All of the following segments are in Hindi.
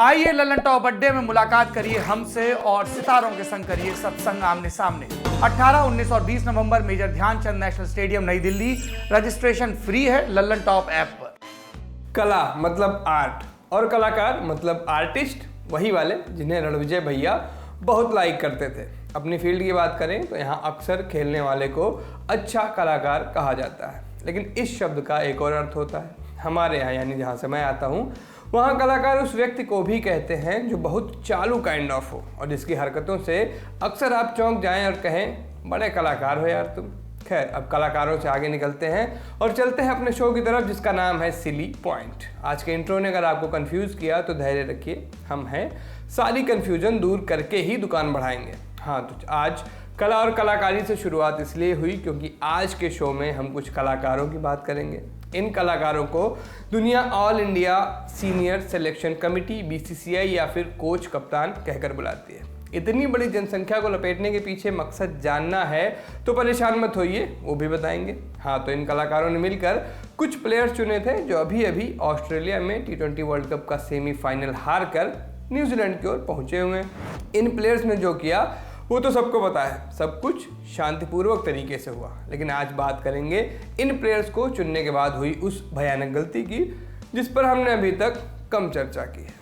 आइए ललन टॉप अड्डे में मुलाकात करिए हमसे और सितारों के संग करिए सत्संग आमने सामने। 18, 19 और 20 नवंबर मेजर ध्यानचंद नेशनल स्टेडियम नई दिल्ली। रजिस्ट्रेशन फ्री है ललन टॉप ऐप पर। कला मतलब आर्ट और कलाकार मतलब आर्टिस्ट, वही वाले जिन्हें रणविजय भैया बहुत लाइक करते थे। अपनी फील्ड की बात करें तो यहाँ अक्सर खेलने वाले को अच्छा कलाकार कहा जाता है, लेकिन इस शब्द का एक और अर्थ होता है। हमारे यहाँ यानी जहाँ से मैं आता हूँ वहाँ कलाकार उस व्यक्ति को भी कहते हैं जो बहुत चालू काइंड ऑफ हो और जिसकी हरकतों से अक्सर आप चौंक जाएं और कहें बड़े कलाकार हो यार तुम। खैर, अब कलाकारों से आगे निकलते हैं और चलते हैं अपने शो की तरफ जिसका नाम है सिली पॉइंट। आज के इंट्रो ने अगर आपको कंफ्यूज किया तो धैर्य रखिए, हम हैं सारी कंफ्यूजन दूर करके ही दुकान बढ़ाएंगे। हाँ, तो आज कला और कलाकारी से शुरुआत इसलिए हुई क्योंकि आज के शो में हम कुछ कलाकारों की बात करेंगे। इन कलाकारों को दुनिया all India senior selection committee BCCI या फिर कोच कप्तान कहकर बुलाती है। इतनी बड़ी जनसंख्या को लपेटने के पीछे मकसद जानना है तो परेशान मत होइए, वो भी बताएंगे। हाँ, तो इन कलाकारों ने मिलकर कुछ प्लेयर्स चुने थे जो अभी अभी ऑस्ट्रेलिया में T20 वर्ल्ड कप का सेमीफाइनल हार कर न्यूजीलैंड की ओर पहुंचे हुए हैं। इन प्लेयर्स ने जो किया वो तो सबको पता है, सब कुछ शांतिपूर्वक तरीके से हुआ। लेकिन आज बात करेंगे इन प्लेयर्स को चुनने के बाद हुई उस भयानक गलती की जिस पर हमने अभी तक कम चर्चा की है।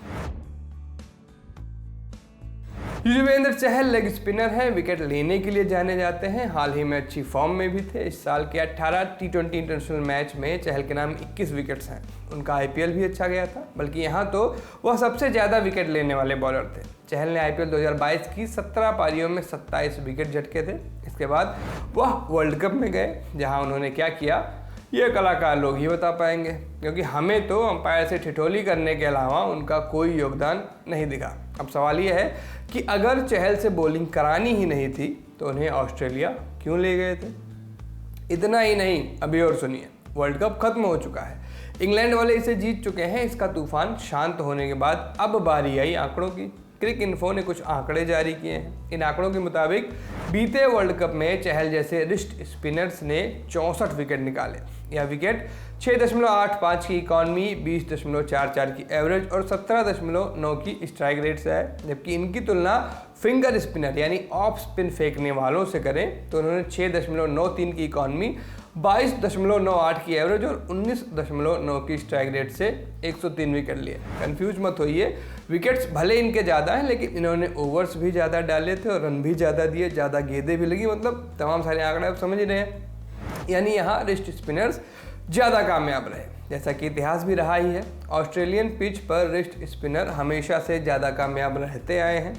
युजवेंद्र चहल लेग स्पिनर हैं, विकेट लेने के लिए जाने जाते हैं। हाल ही में अच्छी फॉर्म में भी थे। इस साल के 18 T20 इंटरनेशनल मैच में चहल के नाम 21 विकेट्स हैं। उनका IPL भी अच्छा गया था, बल्कि यहाँ तो वह सबसे ज़्यादा विकेट लेने वाले बॉलर थे। चहल ने IPL 2022 की 17 पारियों में 27 विकेट झटके थे। इसके बाद वह वर्ल्ड कप में गए, जहाँ उन्होंने क्या किया ये कलाकार लोग ही बता पाएंगे, क्योंकि हमें तो अंपायर से ठिठोली करने के अलावा उनका कोई योगदान नहीं दिखा। अब सवाल यह है कि अगर चहल से बॉलिंग करानी ही नहीं थी तो उन्हें ऑस्ट्रेलिया क्यों ले गए थे। इतना ही नहीं, अभी और सुनिए, वर्ल्ड कप खत्म हो चुका है, इंग्लैंड वाले इसे जीत चुके हैं। इसका तूफान शांत होने के बाद अब बारी आई आंकड़ों की। क्रिक इन्फो ने कुछ आंकड़े जारी किए हैं। इन आंकड़ों के मुताबिक बीते वर्ल्ड कप में चहल जैसे रिस्ट स्पिनर्स ने 64 विकेट निकाले। यह विकेट 6.85 की इकॉनमी, 20.44 की एवरेज और 17.9 की स्ट्राइक रेट से है। जबकि इनकी तुलना फिंगर स्पिनर यानी ऑफ स्पिन फेंकने वालों से करें तो उन्होंने 6.93 की इकॉनमी, 22.98 की एवरेज और 19.9 की स्ट्राइक रेट से 103 विकेट लिए। कंफ्यूज मत होइए, विकेट्स भले इनके ज़्यादा हैं लेकिन इन्होंने ओवर्स भी ज़्यादा डाले थे और रन भी ज़्यादा दिए, ज़्यादा गेंदें भी लगी, मतलब तमाम सारे आंकड़े आप समझ रहे हैं। यानी यहाँ रिस्ट स्पिनर्स ज़्यादा कामयाब रहे, जैसा कि इतिहास भी रहा ही है। ऑस्ट्रेलियन पिच पर रिस्ट स्पिनर हमेशा से ज़्यादा कामयाब रहते आए हैं,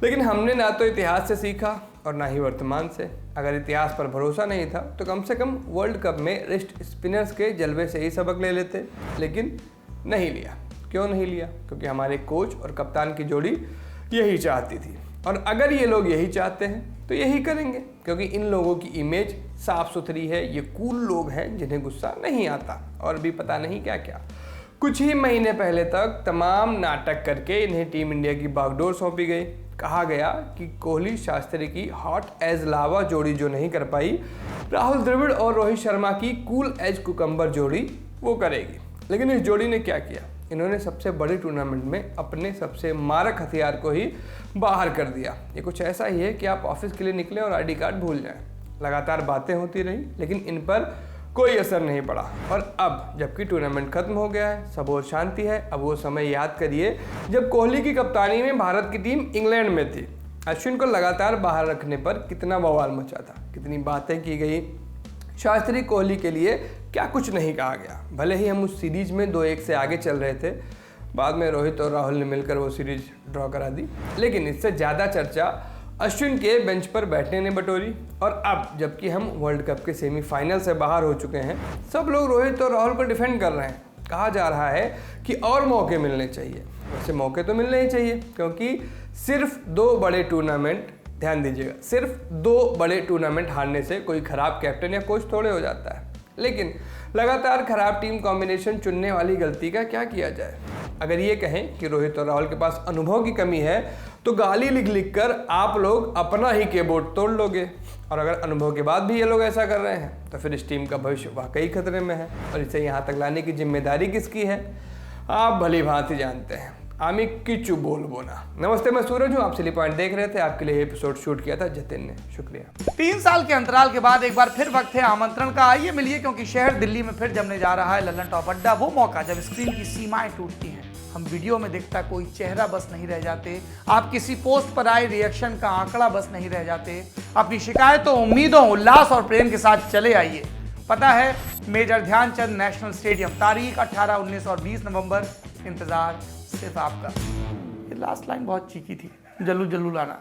लेकिन हमने ना तो इतिहास से सीखा और ना ही वर्तमान से। अगर इतिहास पर भरोसा नहीं था तो कम से कम वर्ल्ड कप में रिस्ट स्पिनर्स के जलवे से ही सबक ले लेते, लेकिन नहीं लिया। क्यों नहीं लिया? क्योंकि हमारे कोच और कप्तान की जोड़ी यही चाहती थी, और अगर ये लोग यही चाहते हैं तो यही करेंगे, क्योंकि इन लोगों की इमेज साफ सुथरी है। ये कूल लोग हैं जिन्हें गुस्सा नहीं आता और भी पता नहीं क्या क्या। कुछ ही महीने पहले तक तमाम नाटक करके इन्हें टीम इंडिया की बागडोर सौंपी गई। कहा गया कि कोहली शास्त्री की हॉट एज लावा जोड़ी जो नहीं कर पाई, राहुल द्रविड़ और रोहित शर्मा की कूल एज कुकम्बर जोड़ी वो करेगी। लेकिन इस जोड़ी ने क्या किया? इन्होंने सबसे बड़े टूर्नामेंट में अपने सबसे मारक हथियार को ही बाहर कर दिया। ये कुछ ऐसा ही है कि आप ऑफिस के लिए निकले और ID कार्ड भूल जाएं। लगातार बातें होती रही लेकिन इन पर कोई असर नहीं पड़ा। और अब जबकि टूर्नामेंट खत्म हो गया है, सब और शांति है, अब वो समय याद करिए जब कोहली की कप्तानी में भारत की टीम इंग्लैंड में थी। अश्विन को लगातार बाहर रखने पर कितना बवाल मचा था, कितनी बातें की गई। शास्त्री कोहली के लिए क्या कुछ नहीं कहा गया। भले ही हम उस सीरीज में 2-1 से आगे चल रहे थे, बाद में रोहित और राहुल ने मिलकर वो सीरीज ड्रॉ करा दी, लेकिन इससे ज़्यादा चर्चा अश्विन के बेंच पर बैठने ने बटोरी। और अब जबकि हम वर्ल्ड कप के सेमीफाइनल से बाहर हो चुके हैं, सब लोग रोहित और राहुल को डिफेंड कर रहे हैं। कहा जा रहा है कि और मौके मिलने चाहिए। वैसे मौके तो मिलने ही चाहिए, क्योंकि सिर्फ 2 बड़े टूर्नामेंट, ध्यान दीजिएगा, सिर्फ 2 बड़े टूर्नामेंट हारने से कोई खराब कैप्टन या कोच थोड़े हो जाता है। लेकिन लगातार खराब टीम कॉम्बिनेशन चुनने वाली गलती का क्या किया जाए? अगर ये कहें कि रोहित और राहुल के पास अनुभव की कमी है तो गाली लिख लिख कर आप लोग अपना ही कीबोर्ड तोड़ लोगे। और अगर अनुभव के बाद भी ये लोग ऐसा कर रहे हैं तो फिर इस टीम का भविष्य वाकई खतरे में है। और इसे यहाँ तक लाने की जिम्मेदारी किसकी है आप भली भांति जानते हैं। आमी किचू बोल बोना। नमस्ते, मैं सूरज हूँ, आप सिली पॉइंट देख रहे थे। आपके लिए एपिसोड शूट किया था जतिन ने, शुक्रिया। 3 साल के अंतराल के बाद एक बार फिर वक्त है आमंत्रण का। आइए मिलिए, क्योंकि शहर दिल्ली में फिर जमने जा रहा है लल्लन टॉप अड्डा। वो मौका जब स्क्रीन की सीमाएं टूटती हैं, हम वीडियो में दिखता कोई चेहरा बस नहीं रह जाते, आप किसी पोस्ट पर आए रिएक्शन का आंकड़ा बस नहीं रह जाते। अपनी शिकायतों, उम्मीदों, उल्लास और प्रेम के साथ चले आइए। पता है, मेजर ध्यानचंद नेशनल स्टेडियम, तारीख 18, 19 और 20 नवंबर। इंतजार सिर्फ आपका। ये लास्ट लाइन बहुत चीखी थी, जल्लू जल्लू लाना।